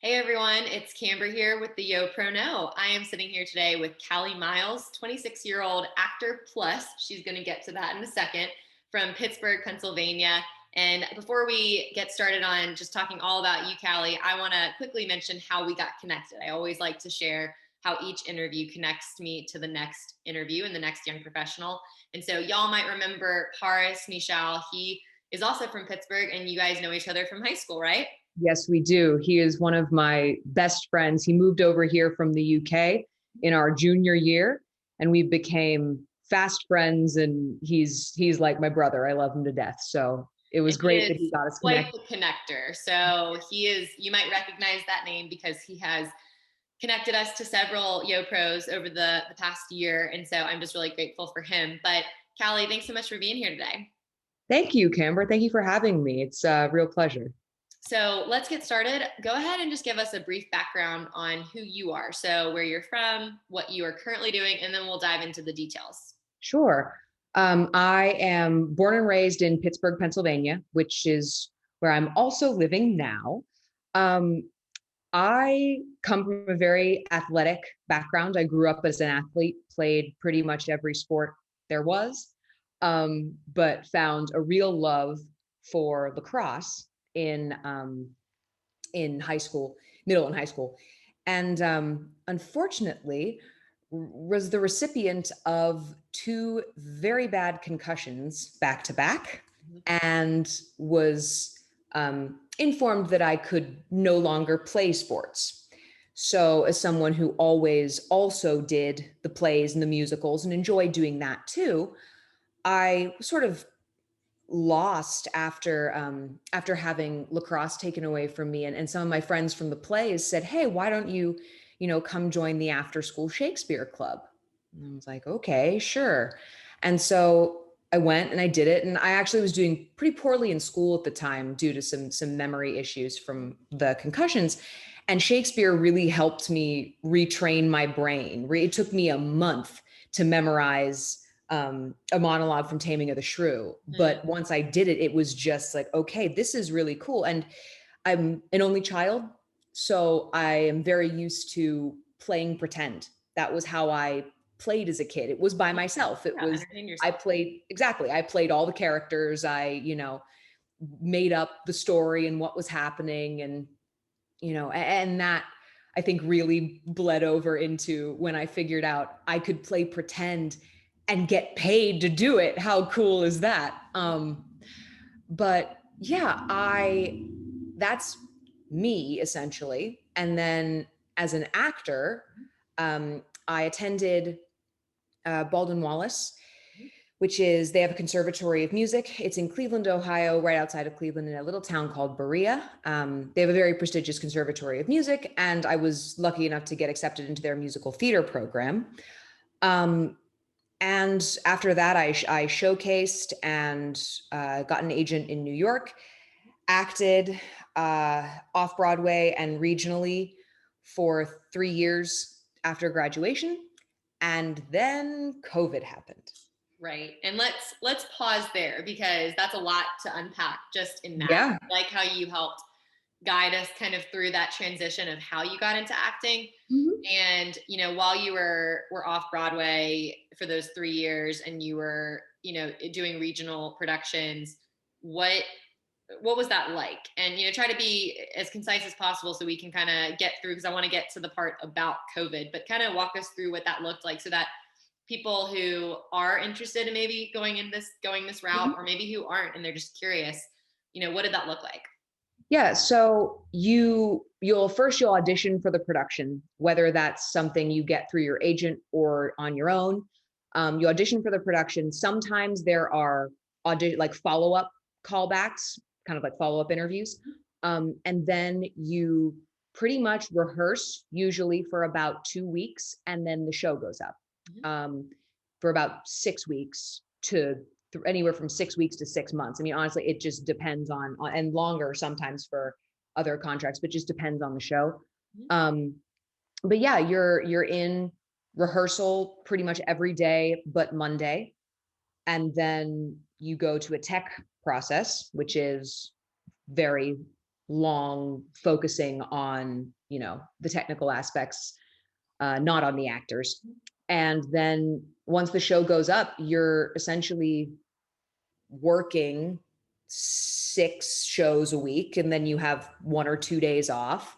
Hey everyone, it's Camber here with the Yo Pro No. I am sitting here today with Callee Miles, 26-year-old actor plus. She's going to get to that in a second, from Pittsburgh, Pennsylvania. And before we get started on just talking all about you, Callie, I want to quickly mention how we got connected. I always like to share how each interview connects me to the next interview and the next young professional. And so y'all might remember Paris Michal. He is also from Pittsburgh, and you guys know each other from high school, right? Yes, we do. He is one of my best friends. He moved over here from the UK in our junior year, and we became fast friends. And he's like my brother. I love him to death. So it was And he great that is he got us quite connected. the connector. So he is, you might recognize that name because he has connected us to several Yo Pros over the past year. And so I'm just really grateful for him. But Callie, thanks so much for being here today. Thank you, Camber. Thank you for having me. It's a real pleasure. So let's get started. Go ahead and just give us a brief background on who you are. So where you're from, what you are currently doing, and then we'll dive into the details. Sure. I am born and raised in Pittsburgh, Pennsylvania, which is where I'm also living now. Um, I come from a very athletic background. I grew up as an athlete, played pretty much every sport there was, but found a real love for lacrosse in high school, middle and high school, and unfortunately was the recipient of two very bad concussions back to back, and was informed that I could no longer play sports. So, as someone who always also did the plays and the musicals and enjoyed doing that too, I sort of lost after having lacrosse taken away from me. And some of my friends from the plays said, "Hey, why don't you come join the after school Shakespeare club?" And I was like, "Okay, sure." And so I went and I did it. And I actually was doing pretty poorly in school at the time due to some memory issues from the concussions. And Shakespeare really helped me retrain my brain. It took me a month to memorize a monologue from Taming of the Shrew. But once I did it, it was just like, okay, this is really cool. And I'm an only child, so I am very used to playing pretend. That was how I played as a kid. It was by myself. It Yeah, was, entertain I yourself. played, exactly. I played all the characters. Made up the story and what was happening. And that I think really bled over into when I figured out I could play pretend and get paid to do it. How cool is that? But yeah, I that's me essentially. And then as an actor, I attended Baldwin Wallace, which is they have a conservatory of music. It's in Cleveland, Ohio, right outside of Cleveland, in a little town called Berea. They have a very prestigious conservatory of music, and I was lucky enough to get accepted into their musical theater program. Um, and after that, I showcased and got an agent in New York, acted off-Broadway and regionally for 3 years after graduation. And then COVID happened. Right. And let's pause there because that's a lot to unpack just in that. Yeah. Like how you helped guide us kind of through that transition of how you got into acting. Mhm. And while you were off Broadway for those 3 years and you were doing regional productions, what what was that like? And try to be as concise as possible so we can kind of get through, because I want to get to the part about COVID, but kind of walk us through what that looked like so that people who are interested in maybe going this route, or maybe who aren't and they're just curious, what did that look like? Yeah, so you'll audition for the production, whether that's something you get through your agent or on your own. You audition for the production. Sometimes there are like follow-up callbacks, kind of like follow-up interviews. And then you pretty much rehearse usually for about 2 weeks, and then the show goes up for about 6 weeks to anywhere from 6 weeks to 6 months. I mean, honestly, it just depends on and longer sometimes for other contracts, but just depends on the show. Um, but yeah, you're in rehearsal pretty much every day but Monday, and then you go to a tech process, which is very long focusing on, the technical aspects, not on the actors. And then once the show goes up, you're essentially working 6 shows a week, and then you have 1 or 2 days off.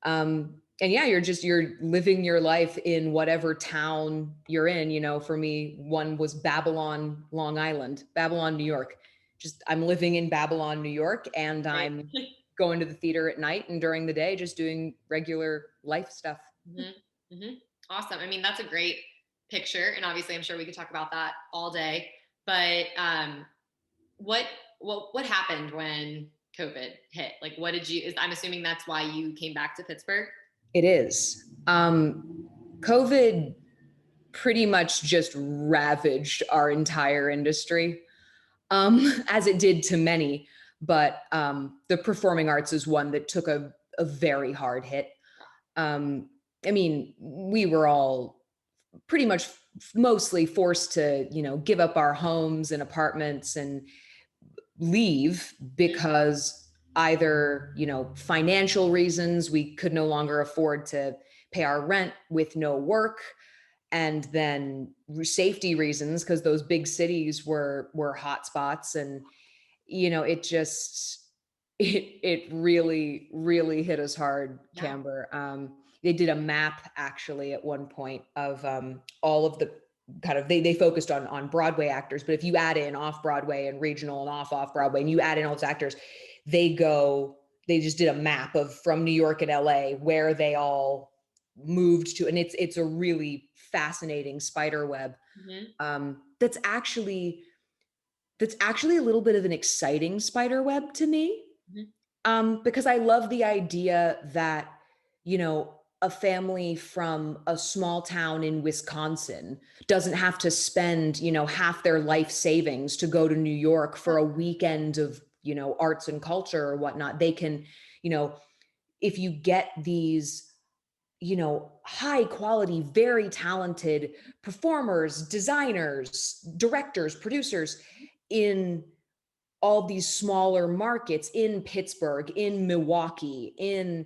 Mhm. And yeah, you're living your life in whatever town you're in. For me, one was Babylon, Long Island, Babylon, New York. Just I'm living in Babylon, New York, and Right. I'm going to the theater at night, and during the day just doing regular life stuff. Hmm. Hmm. Awesome. I mean, that's a great picture, and obviously, I'm sure we could talk about that all day. But what what happened when COVID hit? Like, what did you? I'm assuming that's why you came back to Pittsburgh. It is. COVID pretty much just ravaged our entire industry, as it did to many. But the performing arts is one that took a very hard hit. Um, I mean, we were all pretty much mostly forced to, give up our homes and apartments and leave because either, financial reasons, we could no longer afford to pay our rent with no work, and then safety reasons because those big cities were hot spots. And it just it really hit us hard, Yeah. Camber. They did a map actually at one point of all of the kind of they focused on Broadway actors, but if you add in off Broadway and regional and off Broadway, and you add in all those actors, they just did a map of from New York and LA where they all moved to, and it's a really fascinating spider web. Hmm. That's actually a little bit of an exciting spider web to me, Hmm. because I love the idea that, a family from a small town in Wisconsin doesn't have to spend, half their life savings to go to New York for a weekend of, arts and culture or whatnot. They can, you know, if you get these, high quality, very talented performers, designers, directors, producers in all these smaller markets in Pittsburgh, in Milwaukee, in,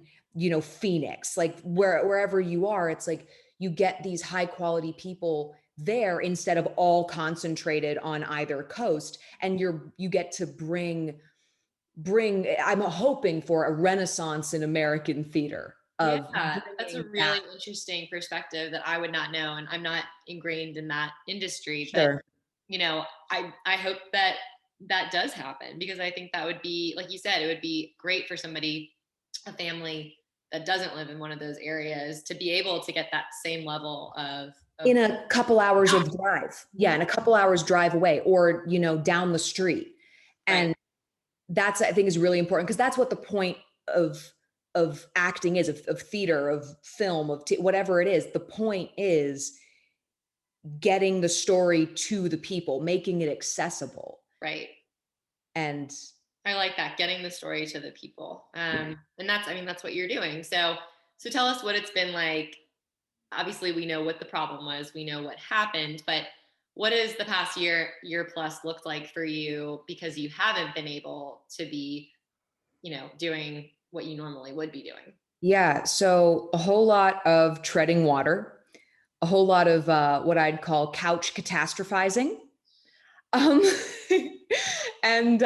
Phoenix, like wherever you are, it's like you get these high quality people there instead of all concentrated on either coast, and you get to bring I'm hoping for a renaissance in American theater Yeah, of that's a bringing really back. interesting perspective that I would not know, and I'm not ingrained in that industry. But Sure. I hope that that does happen, because I think that would be, like you said, it would be great for somebody, a family that doesn't live in one of those areas, to be able to get that same level of In a couple hours of drive. Yeah, Mhm. in a couple hours drive away, or, down the street. Right. And that's, I think, is really important, because that's what the point of acting is, of theater, of film, whatever it is. The point is getting the story to the people, making it accessible. Right. And I like that, getting the story to the people. yeah. And that's, I mean, that's what you're doing. So tell us what it's been like. Obviously, we know what the problem was, we know what happened, but what has the past year plus looked like for you, because you haven't been able to be, doing what you normally would be doing? Yeah, so a whole lot of treading water, a whole lot of what I'd call couch catastrophizing. Um, and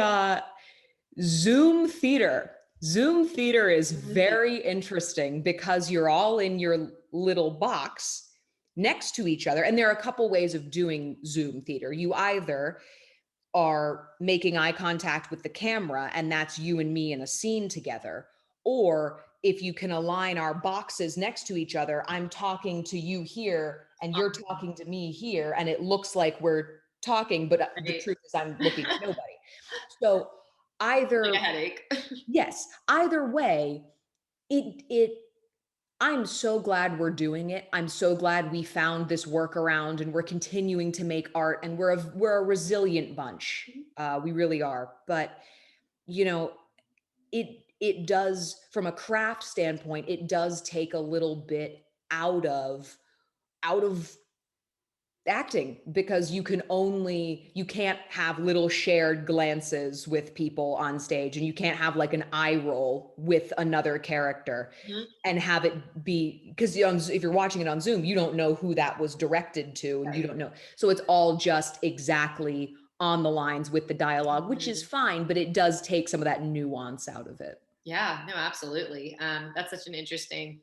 Zoom theater. Zoom theater is very interesting because you're all in your little box next to each other. And there are a couple ways of doing Zoom theater. You either are making eye contact with the camera, and that's you and me in a scene together. Or if you can align our boxes next to each other, I'm talking to you here and you're talking to me here, and it looks like we're talking, but the Right. truth is I'm looking at nobody. So Like a either, headache. yes, either way, it I'm so glad we're doing it. I'm so glad we found this workaround, and we're continuing to make art, and we're a resilient bunch. We really are. But you know, it does, from a craft standpoint, it does take a little bit out of acting, because you can't have little shared glances with people on stage, and you can't have like an eye roll with another character Mhm. and have it be, because if you're watching it on Zoom, you don't know who that was directed to, and you Right. don't know. So it's all just exactly on the lines with the dialogue, which is Mhm. fine, but it does take some of that nuance out of it. Yeah, no, absolutely. That's such an interesting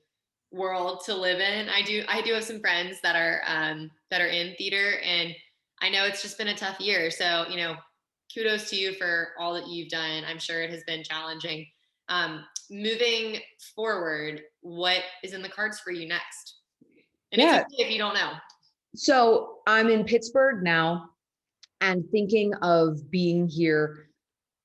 world to live in. I do have some friends that are in theater, and I know it's just been a tough year. So, kudos to you for all that you've done. I'm sure it has been challenging. Moving forward, what is in the cards for you next? And it's okay Yeah. if you don't know. So I'm in Pittsburgh now and thinking of being here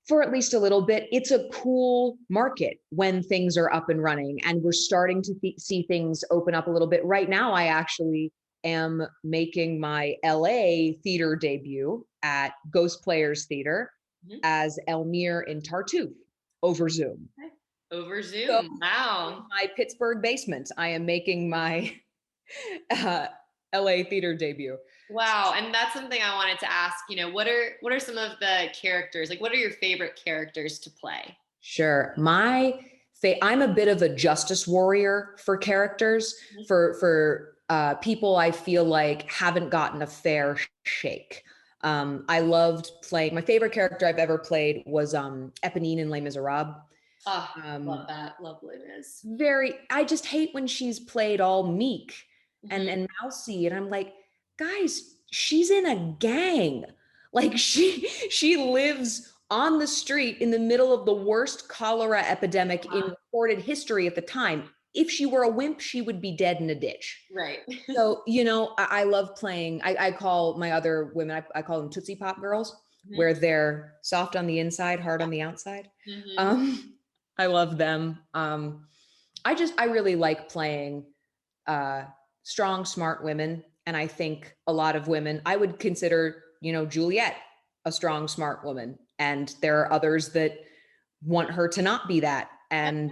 for at least a little bit. It's a cool market when things are up and running, and we're starting to see things open up a little bit. Right now, I actually am making my LA theater debut at Ghost Players Theater Mhm. as Elmire in Tartuffe over Zoom. Okay. Over So Zoom. in Wow. my Pittsburgh basement, I am making my uh, LA theater debut. Wow, and that's something I wanted to ask, what are some of the characters? Like what are your favorite characters to play? Sure. I'm a bit of a justice warrior for characters, Mhm. for people I feel like haven't gotten a fair shake. I loved playing. My favorite character I've ever played was Eponine in Les Miserables. Oh, love Um, that. Love Les Mis. I just hate when she's played all meek and Mhm. mousy, and I'm like, guys, she's in a gang. Like she lives on the street in the middle of the worst cholera epidemic in Uh-huh. recorded history at the time. If she were a wimp, she would be dead in a ditch. Right. So, I love playing. I call my other women, I call them Tootsie Pop girls, Mhm. where they're soft on the inside, hard on the outside. Mhm. I love them. I really like playing uh, strong, smart women. And I think a lot of women, I would consider, Juliet a strong, smart woman. And there are others that want her to not be that. And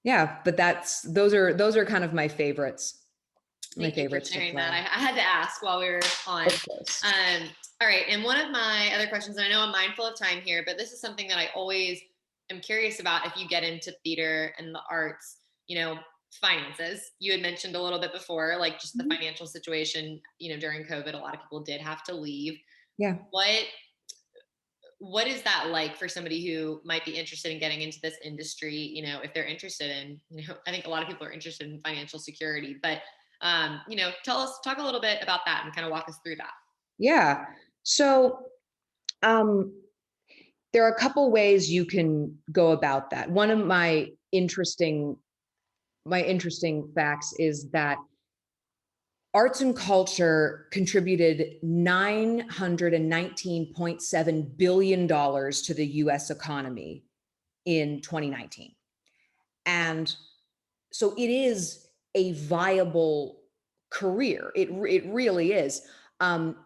yeah, but those are kind of my Thank you for favorites to sharing that. I, play. I had to ask while we were on. Of course. All right, and one of my other questions, and I know I'm mindful of time here, but this is something that I always am curious about if you get into theater and the arts, finances. You had mentioned a little bit before, like just the Mhm. financial situation, during COVID, a lot of people did have to leave. Yeah. What is that like for somebody who might be interested in getting into this industry? If they're interested in, I think a lot of people are interested in financial security, but talk a little bit about that and kind of walk us through that. Yeah. So um, there are a couple ways you can go about that. One of my interesting facts is that arts and culture contributed $919.7 billion to the US economy in 2019. And so it is a viable career. It really is.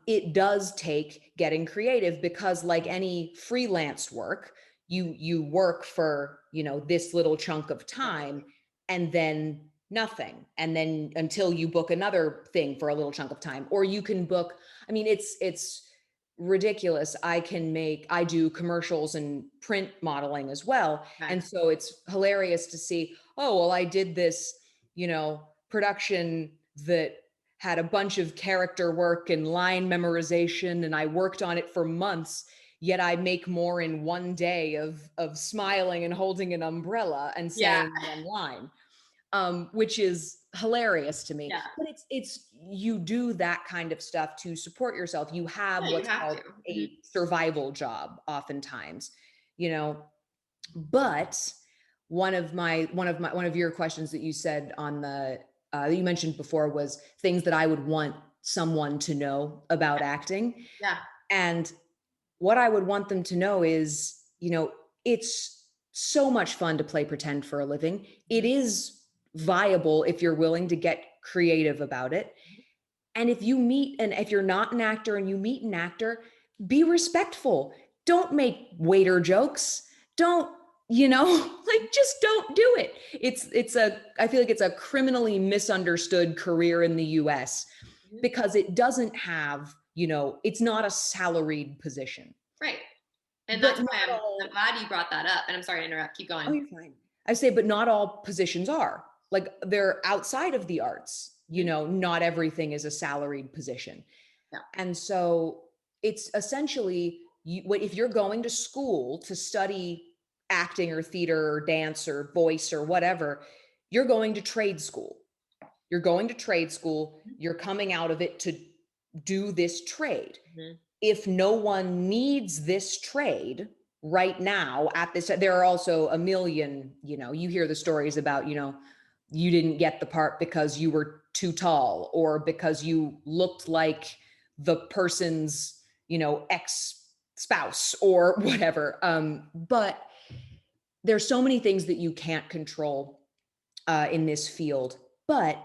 It does take getting creative, because like any freelance work, you work for this little chunk of time, and then nothing, and then until you book another thing for a little chunk of time, or you can book. I mean, it's ridiculous. I do commercials and print modeling as well, Okay. and so it's hilarious to see, oh, well, I did this, production that had a bunch of character work and line memorization, and I worked on it for months, yet I make more in one day of smiling and holding an umbrella and Yeah. saying one line, which is hilarious to me. Yeah. But it's you do that kind of stuff to support yourself. You have Yeah, you what's have to. called Mhm. a survival job oftentimes, you know. But one of your questions that you said on the that you mentioned before was things that I would want someone to know about acting. Yeah. And what I would want them to know is, it's so much fun to play pretend for a living. It Mhm. is viable if you're willing to get creative about it. And if you're not an actor and you meet an actor, be respectful. Don't make waiter jokes. Don't, like, just don't do it. I feel like it's a criminally misunderstood career in the US. because it doesn't have, it's not a salaried position. Right. And But that's not why I'm all, glad you brought that up. And I'm sorry to interrupt. Keep oh, going. you're fine. I say, but not all positions are. Like they're outside of the arts, not everything is a salaried position. Yeah. And so it's essentially if you're going to school to study acting or theater or dance or voice or whatever, you're going to trade school. You're going to trade school. You're coming out of it to do this trade. Mm-hmm. If no one needs this trade right now at this, there are also a million, you hear the stories about, you didn't get the part because you were too tall or because you looked like the person's, ex-spouse or whatever. But there's so many things that you can't control in this field. But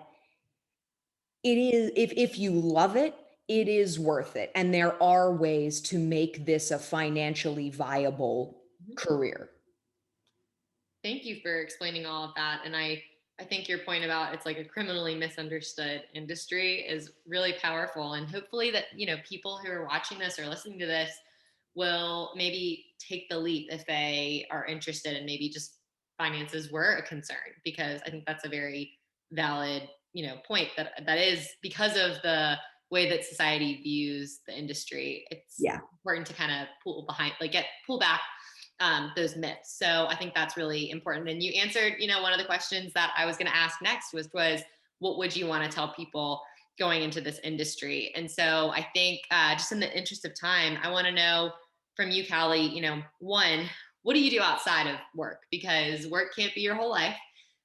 it is, if you love it, it is worth it. And there are ways to make this a financially viable career. Thank you for explaining all of that. And I think your point about it's like a criminally misunderstood industry is really powerful. And hopefully that, people who are watching this or listening to this will maybe take the leap if they are interested and maybe just finances were a concern, because I think that's a very valid, point that is because of the way that society views the industry. It's important to kind of pull back those myths. So I think that's really important. And you answered, one of the questions that I was going to ask next was what would you want to tell people going into this industry? And so I think just in the interest of time, I want to know from you, Callee, one, what do you do outside of work? Because work can't be your whole life.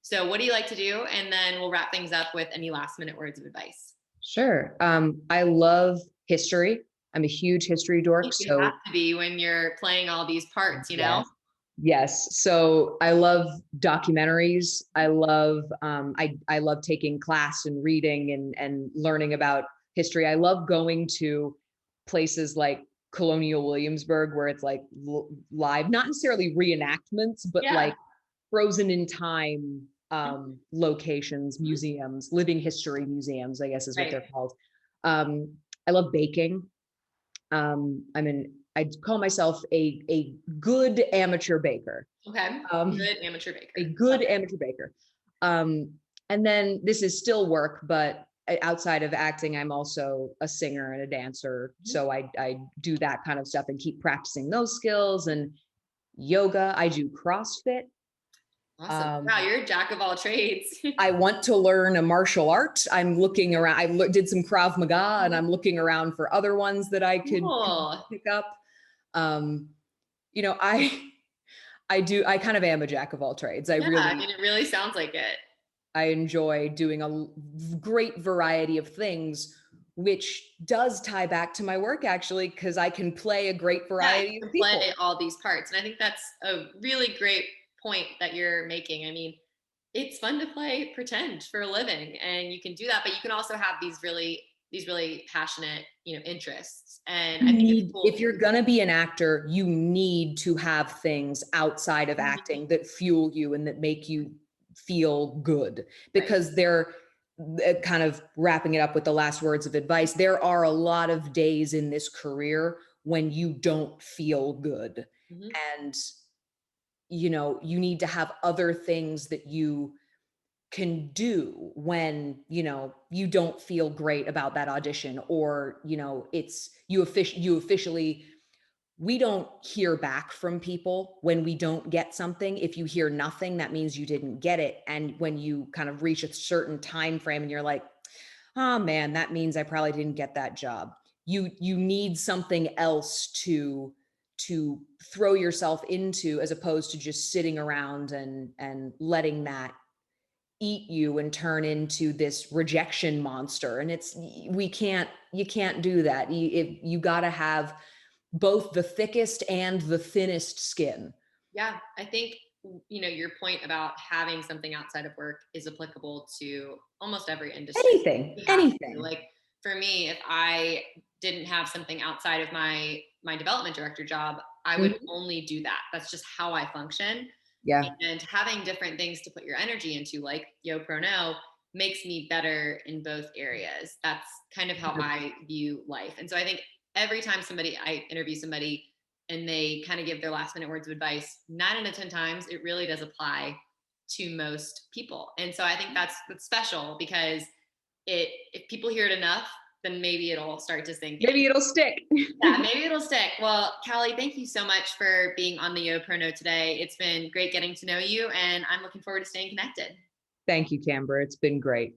So what do you like to do? And then we'll wrap things up with any last minute words of advice. Sure. I love history. I'm a huge history dork. You have to be when you're playing all these parts, Yes. So I love documentaries. I love I love taking class and reading and learning about history. I love going to places like Colonial Williamsburg where it's like live, not necessarily reenactments, but like frozen in time locations, museums, living history museums, I guess is what they're called. I love baking. I call myself a good amateur baker. Okay. Good amateur baker. A good amateur baker. And then this is still work, but outside of acting, I'm also a singer and a dancer. So I do that kind of stuff and keep practicing those skills. And yoga, I do CrossFit. Awesome. Wow, you're a jack of all trades. I want to learn a martial art. I'm looking around. I did some Krav Maga and I'm looking around for other ones that I could pick up. I kind of am a jack of all trades. I mean, it really sounds like it. I enjoy doing a great variety of things, which does tie back to my work actually, because I can play a great variety of people. Play all these parts. And I think that's a really great point that you're making. I mean, it's fun to play pretend for a living and you can do that, but you can also have these really passionate, interests. And I think cool. If you're going to be an actor, you need to have things outside of acting that fuel you and that make you feel good, because they're kind of wrapping it up with the last words of advice. There are a lot of days in this career when you don't feel good. And you need to have other things that you can do when, you don't feel great about that audition, or, it's you officially, we don't hear back from people when we don't get something. If you hear nothing, that means you didn't get it. And when you kind of reach a certain time frame and you're like, oh man, that means I probably didn't get that job. You need something else to throw yourself into, as opposed to just sitting around and letting that eat you and turn into this rejection monster. And you can't do that. You got to have both the thickest and the thinnest skin. Yeah, I think your point about having something outside of work is applicable to almost every industry. Anything. Like for me, if I didn't have something outside of my development director job, I would only do that. That's just how I function. Yeah. And having different things to put your energy into, like Yo Pro No, makes me better in both areas. That's kind of how I view life. And so I think every time I interview somebody and they kind of give their last minute words of advice, 9 out of 10 times, it really does apply to most people. And so I think that's special because if people hear it enough, then maybe it'll start to sink in. Maybe it'll stick. Yeah, maybe it'll stick. Well, Callee, thank you so much for being on the Yo Prono today. It's been great getting to know you, and I'm looking forward to staying connected. Thank you, Camber. It's been great.